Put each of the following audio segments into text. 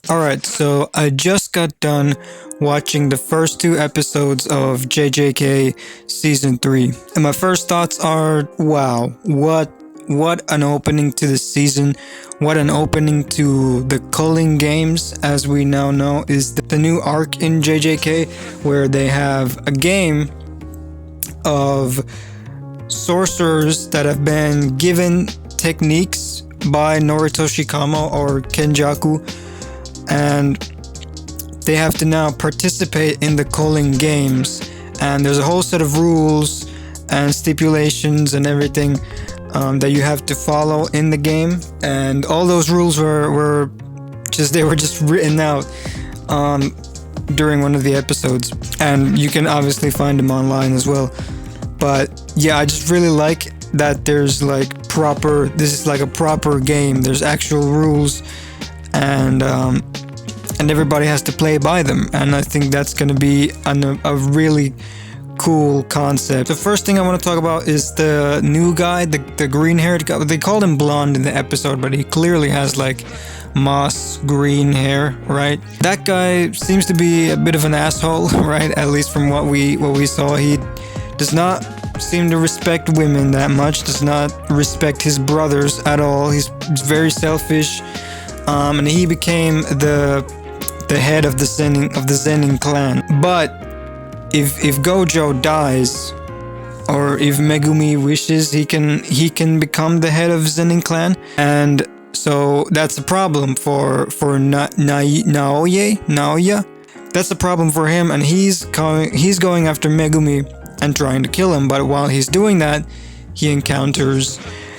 Alright, so I just got done watching the first two episodes of JJK Season 3. And my first thoughts are, wow, what an opening to the season. What an opening to the culling games, as we now know, is the new arc in JJK, where they have a game of sorcerers that have been given techniques by Noritoshi Kamo or Kenjaku, and they have to now participate in the culling games. And there's a whole set of rules and stipulations and everything that you have to follow in the game, and all those rules were just written out during one of the episodes, and you can obviously find them online as well. But yeah, I just really like that there's this is like a proper game. There's actual rules, and everybody has to play by them, and I think that's going to be a really cool concept. The first thing I want to talk about is the new guy, the green-haired guy. They called him blonde in the episode, but he clearly has moss green hair, right? That guy seems to be a bit of an asshole, right? At least from what we saw. He does not seem to respect women that much, does not respect his brothers at all. He's very selfish, and he became the head of the Zenin clan. But if Gojo dies, or if Megumi wishes, he can become the head of Zenin clan, and so that's a problem for Naoya. That's a problem for him, and he's going after Megumi and trying to kill him. But while he's doing that, he encounters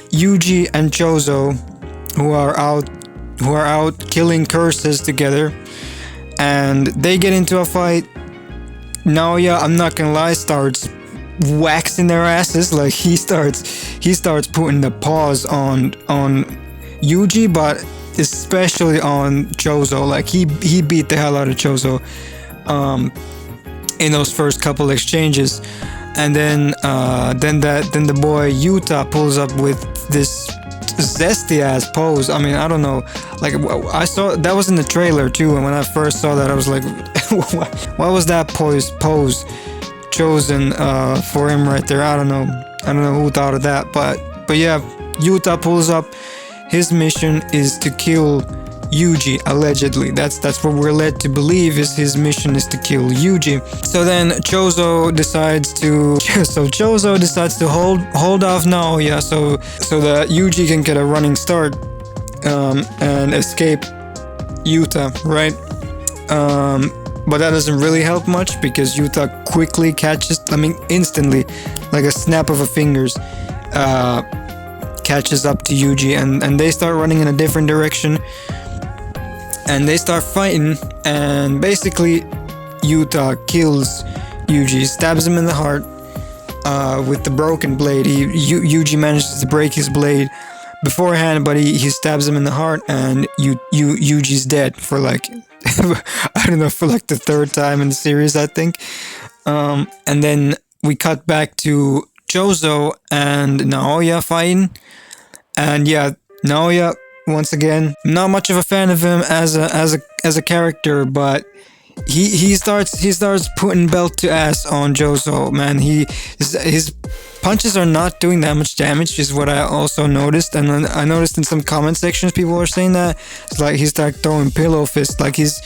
Yuji and Chozo, who are out killing curses together, and they get into a fight. Naoya, I'm not gonna lie, starts waxing their asses. He starts putting the paws on Yuji, but especially on Chozo. He beat the hell out of Chozo in those first couple exchanges, and then the boy Yuta pulls up with this zesty ass pose. I mean, I don't know. I saw that was in the trailer too, and when I first saw that, I was like, why was that pose chosen for him right there? I don't know who thought of that, but yeah, Yuta pulls up. His mission is to kill Yuji, allegedly. That's what we're led to believe, is his mission is to kill Yuji. So then Chozo decides to hold off Naoya so that Yuji can get a running start and escape Yuta, right? But that doesn't really help much, because Yuta quickly instantly, like a snap of a fingers, catches up to Yuji, and they start running in a different direction. And they start fighting, and basically Yuta kills Yuji, stabs him in the heart with the broken blade. Yuji manages to break his blade beforehand, but he stabs him in the heart, and Yuji's dead for I don't know, for the third time in the series, I think. And then we cut back to Chozo and Naoya fighting, and yeah, Naoya, once again, not much of a fan of him as a character, but he starts putting belt to ass on Chozo, man. His punches are not doing that much damage, is what I also noticed, and I noticed in some comment sections people are saying that it's like he's throwing pillow fists, he's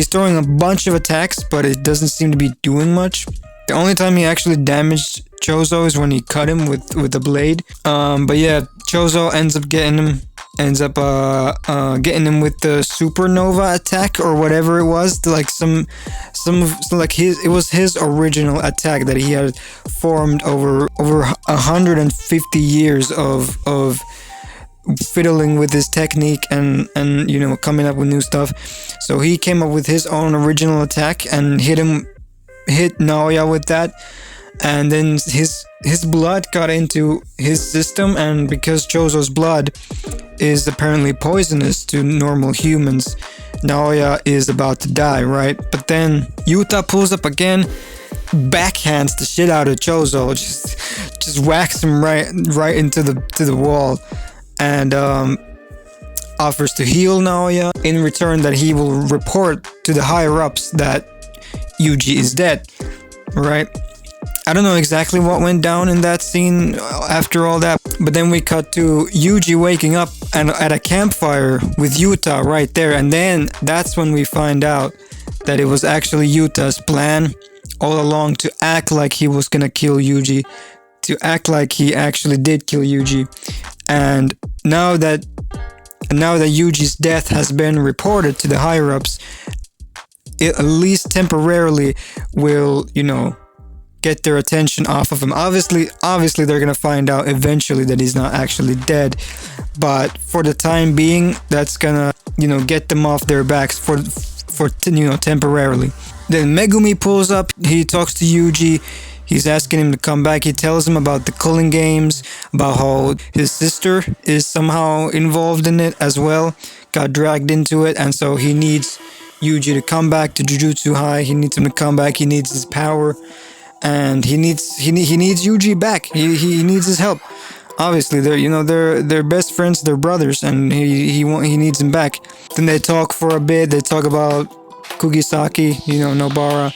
throwing a bunch of attacks, but it doesn't seem to be doing much. The only time he actually damaged Chozo is when he cut him with the blade. But yeah, Chozo ends up getting him with the supernova attack, or whatever it was. It was his original attack that he had formed over 150 years of fiddling with his technique and coming up with new stuff. So he came up with his own original attack and hit Naoya with that, and then his blood got into his system, and because Chozo's blood is apparently poisonous to normal humans, Naoya is about to die, right? But then Yuta pulls up again, backhands the shit out of Chozo, just whacks him right into the wall, and offers to heal Naoya in return that he will report to the higher ups that Yuji is dead, right? I don't know exactly what went down in that scene after all that, but then we cut to Yuji waking up and at a campfire with Yuta right there, and then that's when we find out that it was actually Yuta's plan all along to act like he was gonna kill Yuji, to act like he actually did kill Yuji. And now that Yuji's death has been reported to the higher ups, it at least temporarily will, get their attention off of him. Obviously they're gonna find out eventually that he's not actually dead, but for the time being, that's gonna, get them off their backs for temporarily. Then Megumi pulls up, he talks to Yuji, he's asking him to come back, he tells him about the culling games, about how his sister is somehow involved in it as well, got dragged into it, and so he needs Yuji to come back to Jujutsu High, he needs him to come back, he needs his power, and he needs Yuji back, he needs his help. Obviously, they're best friends, they're brothers, and he needs him back. Then they talk for a bit. They talk about Kugisaki, Nobara,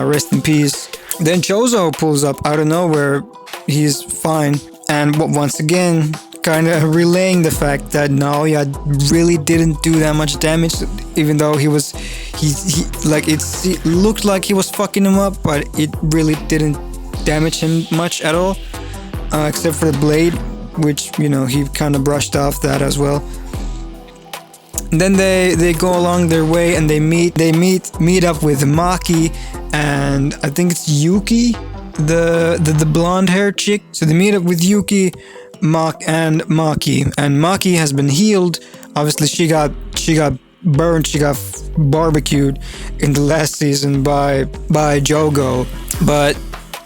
rest in peace. Then Chozo pulls up out of nowhere. He's fine, and once again, kind of relaying the fact that Naoya really didn't do that much damage, even though he looked like he was fucking him up, but it really didn't damage him much at all. Except for the blade, which he kind of brushed off that as well. And then they go along their way and they meet up with Maki and I think it's Yuki, the blonde hair chick. So they meet up with Yuki, and Maki has been healed. Obviously she got burned, she got barbecued in the last season by Jogo, but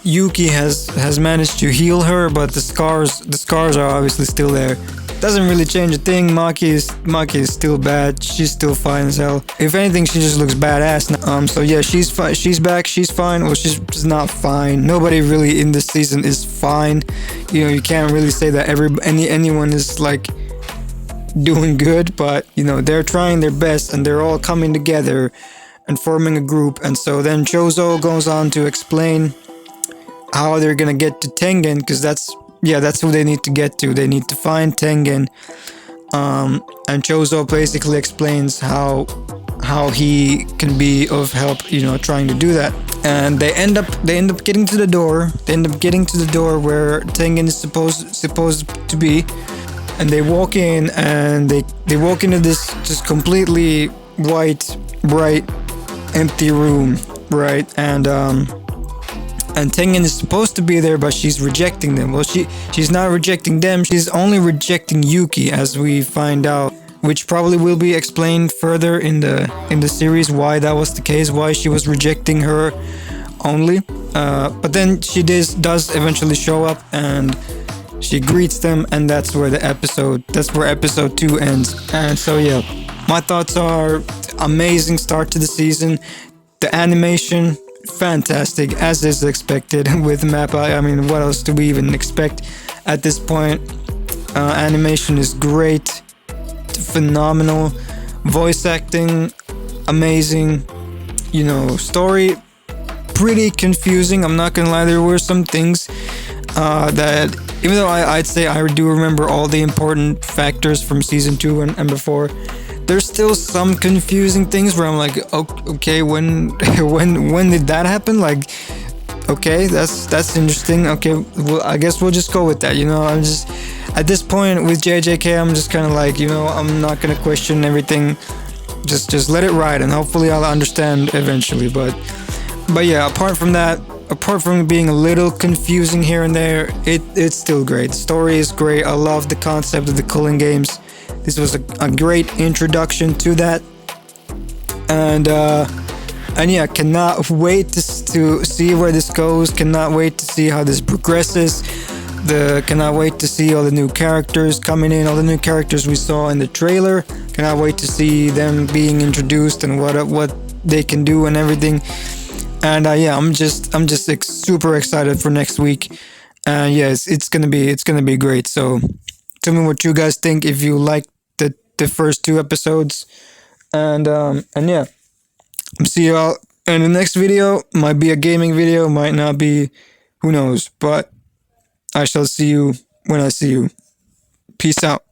Yuki has managed to heal her, but the scars are obviously still there. Doesn't really change a thing. Maki is still bad. She's still fine as hell. If anything, she just looks badass now. So yeah, she's fine. She's back. She's fine. Well, she's not fine. Nobody really in this season is fine. You can't really say that anyone is like doing good, but they're trying their best and they're all coming together and forming a group. And so then Chozo goes on to explain how they're gonna get to Tengen, because that's who they need to get to. They need to find Tengen, and Chozo basically explains how he can be of help, trying to do that. And they end up getting to the door. They end up getting to the door where Tengen is supposed to be, and they walk in, and they walk into this just completely white, bright, empty room, right? And Tengen is supposed to be there, but she's rejecting them. Well, she's not rejecting them. She's only rejecting Yuki, as we find out, which probably will be explained further in the series why that was the case, why she was rejecting her only. But then she does eventually show up, and she greets them, and that's where episode 2 ends. And so yeah, my thoughts are amazing start to the season. The animation, fantastic, as is expected with Mappa. I mean, what else do we even expect at this point? Animation is great, phenomenal, voice acting amazing, story pretty confusing. I'm not gonna lie, there were some things that, even though I'd say I do remember all the important factors from season 2 and before, there's still some confusing things where I'm like, okay, when did that happen? Like, okay, that's interesting. Okay, well, I guess we'll just go with that. I'm just at this point with JJK, I'm just kind of like, I'm not gonna question everything. Just let it ride, and hopefully I'll understand eventually. But yeah, apart from being a little confusing here and there, it's still great. The story is great. I love the concept of the culling games. This was a great introduction to that, and yeah, cannot wait to see where this goes. Cannot wait to see how this progresses. Cannot wait to see all the new characters coming in, all the new characters we saw in the trailer. Cannot wait to see them being introduced and what they can do and everything. And yeah, I'm just super excited for next week. And yeah, it's gonna be great. So tell me what you guys think. If you like the first 2 episodes. And yeah, see y'all in the next video. Might be a gaming video, might not be, who knows, but I shall see you when I see you. Peace out.